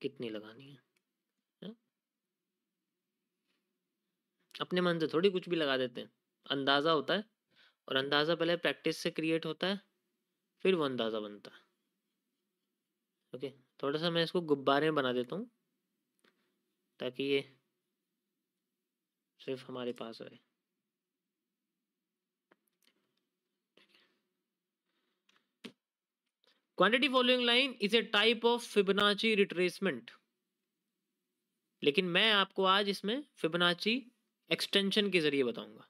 कितनी लगानी है? अपने मन से थोड़ी कुछ भी लगा देते हैं, अंदाजा होता है, और अंदाजा पहले प्रैक्टिस से क्रिएट होता है, फिर वो अंदाजा बनता है। ओके, थोड़ा सा मैं इसको गुब्बारे में बना देता हूँ ताकि ये सिर्फ हमारे पास रहे। Quantity following line is a type of Fibonacci retracement, लेकिन मैं आपको आज इसमें फिबोनाची एक्सटेंशन के जरिए बताऊंगा।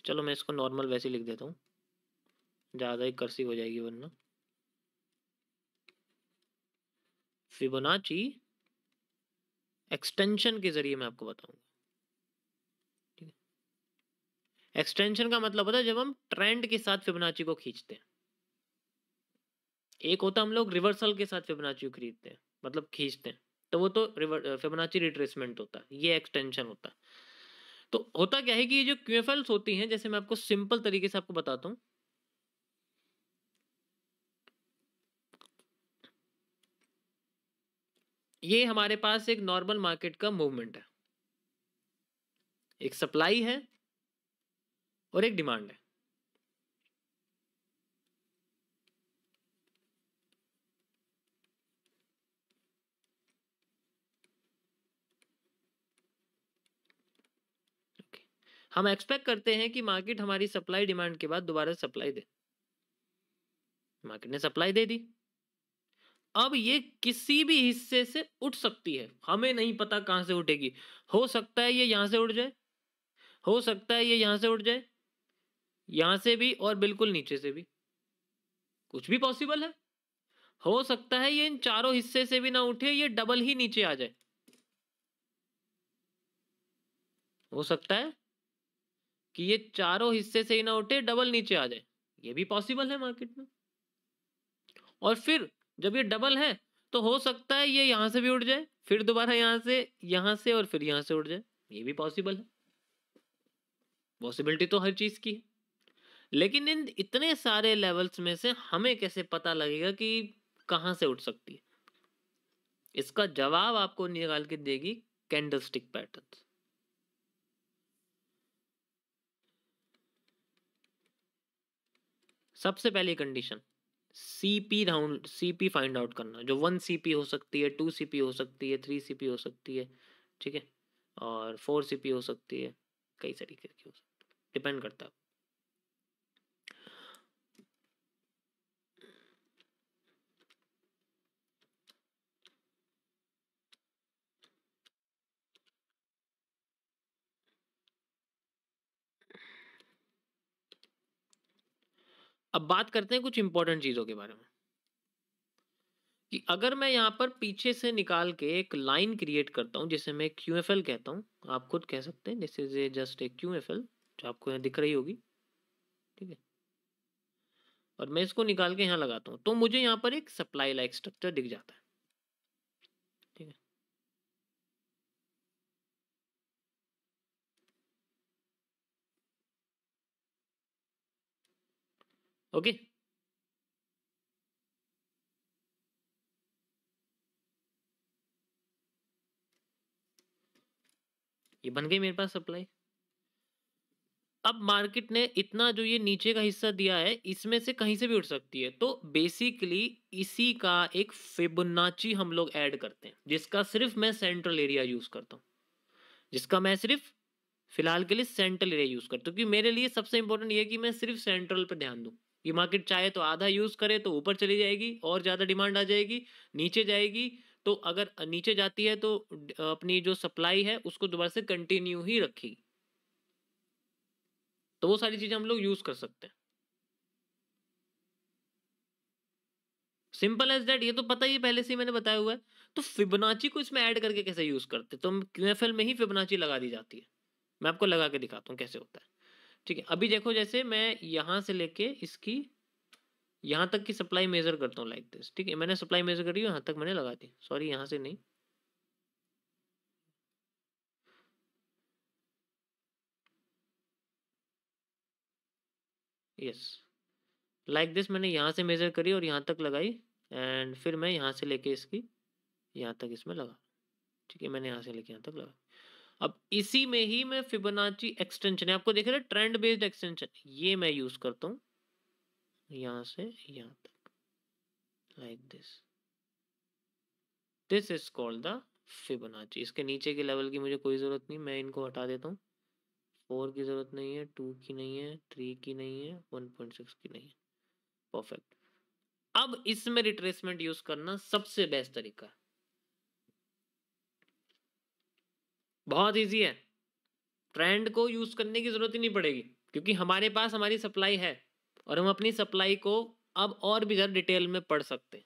चलो मैं इसको नॉर्मल वैसे लिख देता हूँ, ज़्यादा ही कर्सिव हो जाएगी वरना। फिबोनाची एक्सटेंशन के जरिए मैं आपको बताऊंगा। ठीक है, एक्सटेंशन का मतलब होता है जब हम ट्रेंड के साथ फिबोनाची को खींचते हैं। एक होता है हम लोग रिवर्सल के साथ फिबोनाची को खरीदते हैं, मतलब खींचते हैं, तो वो तो फिबोनाची रिट्रेसमेंट होता है, ये एक्सटेंशन होता है। तो होता क्या है कि ये जो क्यूएफएल्स होती हैं, जैसे मैं आपको सिंपल तरीके से आपको बताता हूँ, ये हमारे पास एक नॉर्मल मार्केट का मूवमेंट है, एक सप्लाई है और एक डिमांड है। हम एक्सपेक्ट करते हैं कि मार्केट हमारी सप्लाई डिमांड के बाद दोबारा सप्लाई दे। मार्केट ने सप्लाई दे दी, अब ये किसी भी हिस्से से उठ सकती है, हमें नहीं पता कहां से उठेगी। हो सकता है ये यहां से उठ जाए, हो सकता है ये यहां से उठ जाए, यहां से भी, और बिल्कुल नीचे से भी, कुछ भी पॉसिबल है। हो सकता है ये इन चारों हिस्से से भी ना उठे, ये डबल ही नीचे आ जाए। हो सकता है कि ये चारों हिस्से से ही ना उठे, डबल नीचे आ जाए, ये भी पॉसिबल है मार्केट में। और फिर जब ये डबल है तो हो सकता है ये यहां से भी उठ जाए, फिर दोबारा यहां से और फिर यहां से उठ जाए, ये भी पॉसिबल है। पॉसिबिलिटी तो हर चीज की है, लेकिन इन इतने सारे लेवल्स में से हमें कैसे पता लगेगा कि कहां से उठ सकती है? इसका जवाब आपको निकाल के देगी कैंडलस्टिक पैटर्न्स। सबसे पहली कंडीशन, सीपी फाइंड आउट करना, जो 1 सीपी हो सकती है, 2 सीपी हो सकती है, 3 सीपी हो सकती है, ठीक है, और 4 सीपी हो सकती है, कई तरीके की हो सकती है, डिपेंड करता है। अब बात करते हैं कुछ इंपॉर्टेंट चीजों के बारे में, कि अगर मैं यहां पर पीछे से निकाल के एक लाइन क्रिएट करता हूं, जिसे मैं क्यूएफएल कहता हूं, आप खुद कह सकते हैं this is a just a QFL, जो आपको यहाँ दिख रही होगी, ठीक है, और मैं इसको निकाल के यहाँ लगाता हूँ, तो मुझे यहाँ पर एक सप्लाई लाइक स्ट्रक्चर दिख जाता है, ठीक है। ओके, ये बन गई मेरे पास सप्लाई। अब मार्केट ने इतना जो ये नीचे का हिस्सा दिया है, इसमें से कहीं से भी उठ सकती है, तो बेसिकली इसी का एक फिबोनाची हम लोग ऐड करते हैं, जिसका सिर्फ मैं सेंट्रल एरिया यूज करता हूँ, जिसका मैं सिर्फ फिलहाल के लिए सेंट्रल एरिया यूज करता हूँ, क्योंकि मेरे लिए सबसे इंपॉर्टेंट ये है कि मैं सिर्फ सेंट्रल पर ध्यान दूं। ये मार्केट चाहे तो आधा यूज करे तो ऊपर चली जाएगी और ज्यादा डिमांड आ जाएगी, नीचे जाएगी तो अगर नीचे जाती है तो अपनी जो सप्लाई है उसको दोबारा से कंटिन्यू ही रखेगी। तो वो सारी चीजें हम लोग यूज कर सकते हैं। सिंपल एज दैट, ये तो पता ही है, पहले से ही मैंने बताया हुआ है। तो फिबोनाची को इसमें ऐड करके कैसे यूज करते हैं, तो हम क्यूएफएल में ही फिबोनाची लगा दी जाती है। मैं आपको लगा के दिखाता हूँ कैसे होता है, ठीक है। अभी देखो, जैसे मैं यहां से लेके इसकी यहां तक की सप्लाई मेजर करता हूँ लाइक दिस, ठीक है, मैंने सप्लाई मेजर करी, यहां तक मैंने लगा दी, सॉरी यहां से नहीं, यस, लाइक दिस मैंने यहां से मेजर करी और यहां तक लगाई, एंड फिर मैं यहां से लेके इसकी यहाँ तक इसमें लगा, ठीक है, मैंने यहाँ से लेके यहाँ तक लगा। अब इसी में ही मैं फिबोनाची एक्सटेंशन है, आपको देख रहे ट्रेंड बेस्ड एक्सटेंशन, ये मैं यूज करता हूँ यहाँ से यहाँ तक, like this is called the Fibonacci. इसके नीचे के लेवल की मुझे कोई जरूरत नहीं, मैं इनको हटा देता हूँ। 4 की जरूरत नहीं है, 2 की नहीं है, 3 की नहीं है, 1.6 की नहीं है, परफेक्ट। अब इसमें रिट्रेसमेंट यूज करना सबसे बेस्ट तरीका है, बहुत इजी है, ट्रेंड को यूज करने की जरूरत ही नहीं पड़ेगी क्योंकि हमारे पास हमारी सप्लाई है और हम अपनी सप्लाई को अब और भी ज्यादा डिटेल में पढ़ सकते हैं।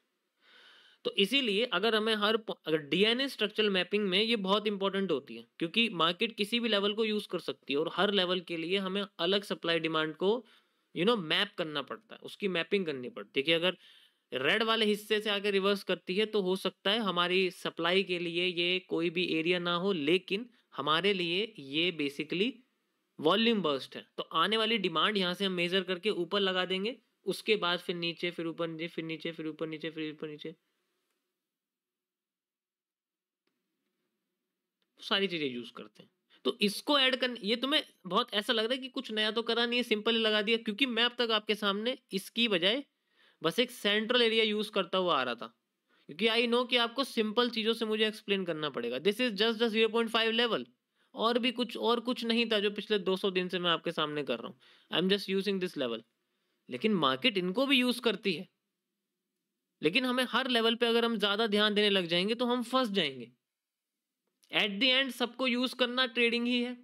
तो इसीलिए अगर हमें अगर डीएनए स्ट्रक्चरल मैपिंग में ये बहुत इंपॉर्टेंट होती है क्योंकि मार्केट किसी भी लेवल को यूज कर सकती है और हर लेवल के लिए हमें अलग सप्लाई डिमांड को मैप करना पड़ता है, उसकी मैपिंग करनी पड़ती है कि अगर रेड वाले हिस्से से आके रिवर्स करती है तो हो सकता है हमारी सप्लाई के लिए ये कोई भी एरिया ना हो, लेकिन हमारे लिए ये बेसिकली वॉल्यूम बर्स्ट है। तो आने वाली डिमांड यहाँ से हम मेजर करके ऊपर लगा देंगे, उसके बाद फिर नीचे, फिर ऊपर नीचे, फिर नीचे, फिर ऊपर नीचे, फिर ऊपर नीचे, सारी चीजें यूज करते हैं। तो इसको ऐड करने, ये तुम्हें बहुत ऐसा लग रहा है कि कुछ नया तो करा नहीं है, सिंपल ही लगा दिया, क्योंकि मैं अब तक आपके सामने इसकी बजाय बस एक सेंट्रल एरिया यूज करता हुआ आ रहा था, क्योंकि आई नो कि आपको सिंपल चीजों से मुझे एक्सप्लेन करना पड़ेगा। This is just the 0.5 level, और कुछ नहीं था जो पिछले 200 दिन से मैं आपके सामने कर रहा हूँ। I am just using this level, लेकिन मार्केट इनको भी यूज करती है, लेकिन हमें हर लेवल पे अगर हम ज्यादा ध्यान देने लग जाएंगे तो हम फंस जाएंगे। एट द एंड सबको यूज करना ट्रेडिंग ही है,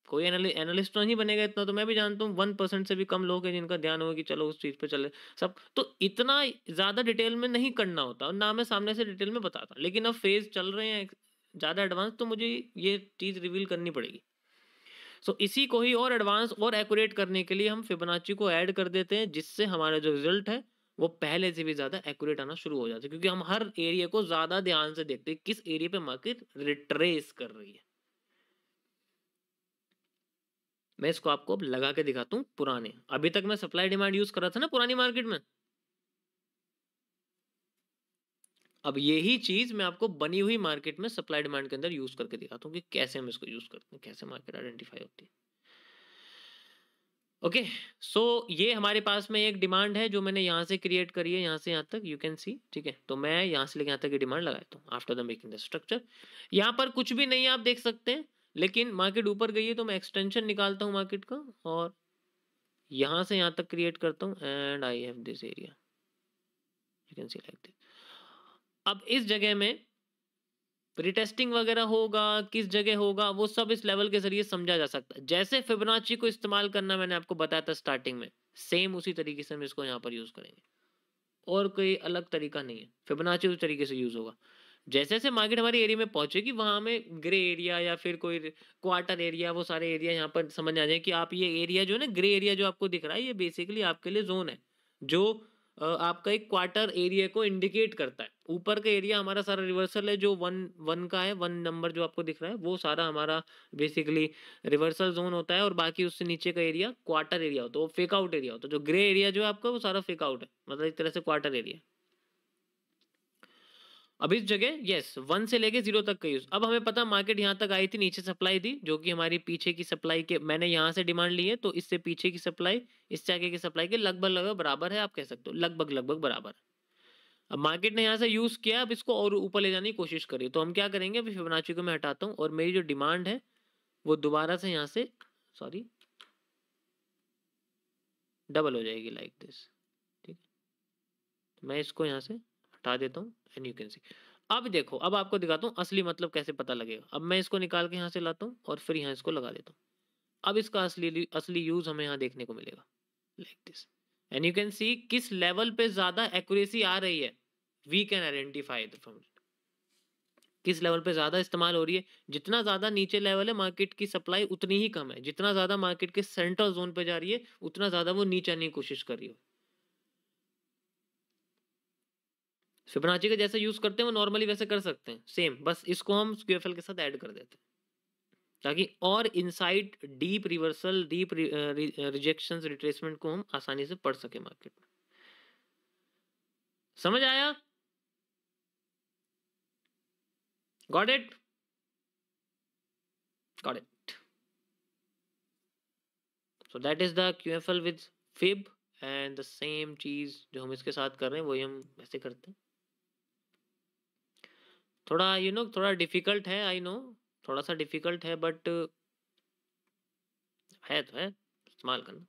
कोई एनालिस्ट तो नहीं बनेगा, इतना तो मैं भी जानता हूँ। 1% से भी कम लोग हैं जिनका ध्यान होगा कि चलो उस चीज पे चले सब, तो इतना ज्यादा डिटेल में नहीं करना होता और ना मैं सामने से डिटेल में बताता, लेकिन अब फेज चल रहे हैं ज्यादा एडवांस, तो मुझे ये चीज रिवील करनी पड़ेगी। सो इसी को ही और एडवांस और एक्यूरेट करने के लिए हम फिबोनाची को ऐड कर देते हैं, जिससे हमारा जो रिजल्ट है वो पहले से भी ज्यादा एक्यूरेट आना शुरू हो जाता है, क्योंकि हम हर एरिया को ज्यादा ध्यान से देखते हैं किस एरिया पे मार्केट रिट्रेस कर रही है। मैं इसको आपको अब लगा के दिखाता हूँ पुराने, अभी तक मैं सप्लाई डिमांड यूज कर रहा था ना पुरानी मार्केट में, अब यही चीज मैं आपको बनी हुई मार्केट में सप्लाई डिमांड के अंदर यूज करके दिखाता हूँ कि कैसे हम इसको यूज करते हैं, कैसे मार्केट आइडेंटिफाई होती है। ओके, सो ये हमारे पास में एक डिमांड है जो मैंने यहाँ से क्रिएट करी है, यहाँ से यहाँ तक यू कैन सी, ठीक है। तो मैं यहाँ से लेके यहाँ तक ये डिमांड लगाता हूँ after the making the structure. यहाँ पर कुछ भी नहीं है आप देख सकते हैं, लेकिन मार्केट ऊपर गई है तो मैं एक्सटेंशन निकालता हूँ मार्केट का और यहाँ से यहाँ तक क्रिएट करता हूँ and I have this area, you can C like this. अब इस जगह में रिटेस्टिंग वगैरह होगा, किस जगह होगा, वो सब इस लेवल के जरिए समझा जा सकता है। जैसे फिबोनाची को इस्तेमाल करना मैंने आपको बताया था स्टार्टिंग में, सेम उसी तरीके से हम इसको यहाँ पर यूज करेंगे, और कोई अलग तरीका नहीं है। फिबोनाची उस तरीके से यूज होगा, जैसे जैसे मार्केट हमारे एरिया में पहुंचेगी वहां में ग्रे एरिया या फिर कोई क्वार्टर एरिया, वो सारे एरिया यहाँ पर समझ आ जाए कि आप ये एरिया जो है ना, ग्रे एरिया जो आपको दिख रहा है, ये बेसिकली आपके लिए जोन है जो आपका एक क्वार्टर एरिया को इंडिकेट करता है। ऊपर का एरिया हमारा सारा रिवर्सल है जो वन वन का है, 1 नंबर जो आपको दिख रहा है वो सारा हमारा बेसिकली रिवर्सल जोन होता है, और बाकी उससे नीचे का एरिया क्वार्टर एरिया होता है, वो फेक आउट एरिया होता है। जो ग्रे एरिया जो है आपका वो सारा फेक आउट है, मतलब एक तरह से क्वार्टर एरिया। अब इस जगह यस 1 से लेके 0 तक का यूज। अब हमें पता मार्केट यहाँ तक आई थी, नीचे सप्लाई थी जो कि हमारी पीछे की सप्लाई के, मैंने यहाँ से डिमांड ली है तो इससे पीछे की सप्लाई इससे आगे की सप्लाई के लगभग लगभग बराबर है, आप कह सकते हो लगभग लगभग बराबर है। अब मार्केट ने यहाँ से यूज किया, अब इसको और ऊपर ले जाने की कोशिश करी, तो हम क्या करेंगे, अभी फिबोनाची को मैं हटाता हूँ और मेरी जो डिमांड है वो दोबारा से यहाँ से सॉरी डबल हो जाएगी लाइक दिस, ठीक है। तो मैं इसको यहाँ से हटा देता हूँ एंड यू कैन सी। अब देखो, अब आपको दिखाता हूँ असली मतलब कैसे पता लगेगा। अब मैं इसको निकाल के यहाँ से लाता हूँ और फिर यहाँ इसको लगा देता हूँ। अब इसका असली असली यूज हमें यहाँ देखने को मिलेगा like this, and you can see किस लेवल पे ज्यादा एक्यूरेसी आ रही है, we can identify the from किस लेवल पे ज्यादा इस्तेमाल हो रही है। जितना ज्यादा नीचे लेवल है मार्केट की सप्लाई उतनी ही कम है, जितना ज्यादा मार्केट के सेंट्रल जोन पे जा रही है उतना ज्यादा वो नीचे आने की कोशिश कर रही है। फिबोनाची का जैसे यूज करते हैं वो नॉर्मली वैसे कर सकते हैं सेम, बस इसको हम स्क्यूएफएल के साथ ऐड कर देते हैं ताकि और inside deep reversal, deep rejections, retracement को हम आसानी से पढ़ सके मार्केट में। समझ आया? Got it? Got it. So that is the QFL with फिब, एंड द सेम चीज जो हम इसके साथ कर रहे हैं वही हम ऐसे करते हैं। थोड़ा थोड़ा डिफिकल्ट है, आई नो, थोड़ा सा डिफिकल्ट है, बट है तो है, इस्तेमाल करना।